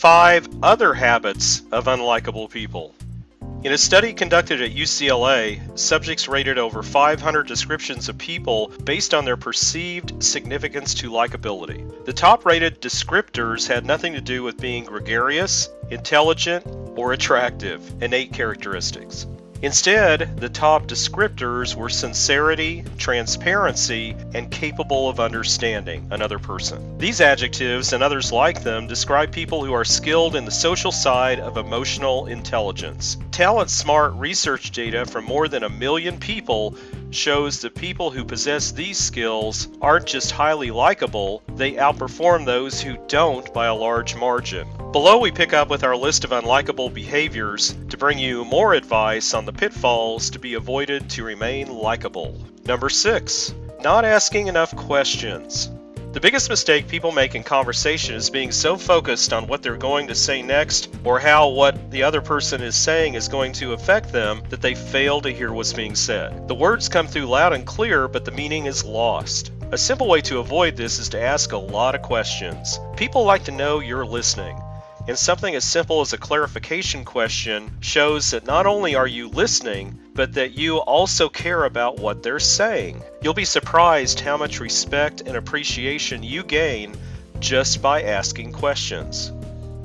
5 other habits of unlikable people. In a study conducted at UCLA, subjects rated over 500 descriptions of people based on their perceived significance to likability. The top-rated descriptors had nothing to do with being gregarious, intelligent, or attractive, innate characteristics. Instead, the top descriptors were sincerity, transparency, and capable of understanding another person. These adjectives and others like them describe people who are skilled in the social side of emotional intelligence. Talent Smart research data from more than 1 million people shows that people who possess these skills aren't just highly likable, they outperform those who don't by a large margin. Below we pick up with our list of unlikable behaviors to bring you more advice on the pitfalls to be avoided to remain likable. Number 6. Not asking enough questions. The biggest mistake people make in conversation is being so focused on what they're going to say next or how what the other person is saying is going to affect them that they fail to hear what's being said. The words come through loud and clear, but the meaning is lost. A simple way to avoid this is to ask a lot of questions. People like to know you're listening. And something as simple as a clarification question shows that not only are you listening, but that you also care about what they're saying. You'll be surprised how much respect and appreciation you gain just by asking questions.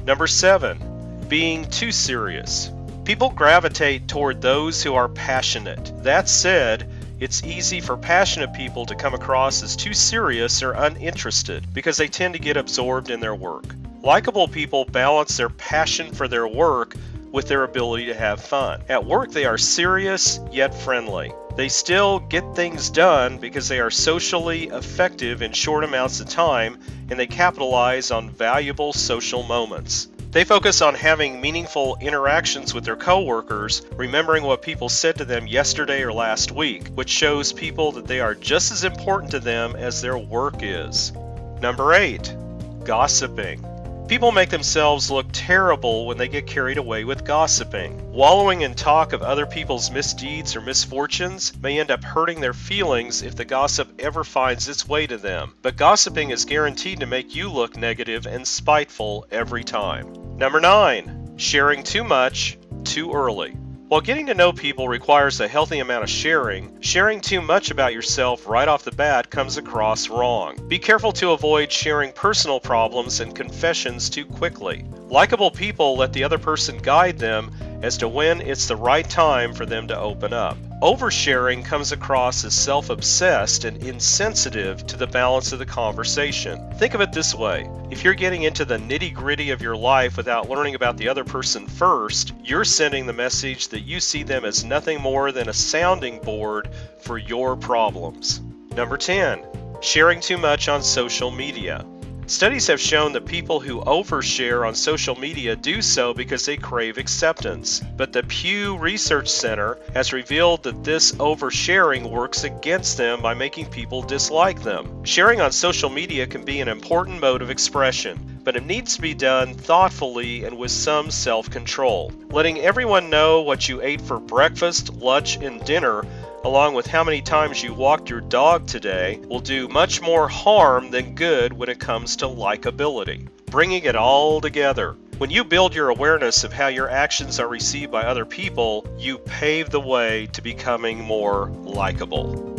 Number 7, being too serious. People gravitate toward those who are passionate. That said, it's easy for passionate people to come across as too serious or uninterested because they tend to get absorbed in their work. Likeable people balance their passion for their work with their ability to have fun. At work, they are serious yet friendly. They still get things done because they are socially effective in short amounts of time, and they capitalize on valuable social moments. They focus on having meaningful interactions with their coworkers, remembering what people said to them yesterday or last week, which shows people that they are just as important to them as their work is. Number 8, gossiping. People make themselves look terrible when they get carried away with gossiping. Wallowing in talk of other people's misdeeds or misfortunes may end up hurting their feelings if the gossip ever finds its way to them. But gossiping is guaranteed to make you look negative and spiteful every time. Number 9, sharing too much, too early. While getting to know people requires a healthy amount of sharing too much about yourself right off the bat comes across wrong. Be careful to avoid sharing personal problems and confessions too quickly. Likeable people let the other person guide them as to when it's the right time for them to open up. Oversharing comes across as self-obsessed and insensitive to the balance of the conversation. Think of it this way. If you're getting into the nitty-gritty of your life without learning about the other person first, you're sending the message that you see them as nothing more than a sounding board for your problems. Number 10, sharing too much on social media. Studies have shown that people who overshare on social media do so because they crave acceptance. But the Pew Research Center has revealed that this oversharing works against them by making people dislike them. Sharing on social media can be an important mode of expression, but it needs to be done thoughtfully and with some self-control. Letting everyone know what you ate for breakfast, lunch, and dinner, along with how many times you walked your dog today, will do much more harm than good when it comes to likability. Bringing it all together. When you build your awareness of how your actions are received by other people, you pave the way to becoming more likable.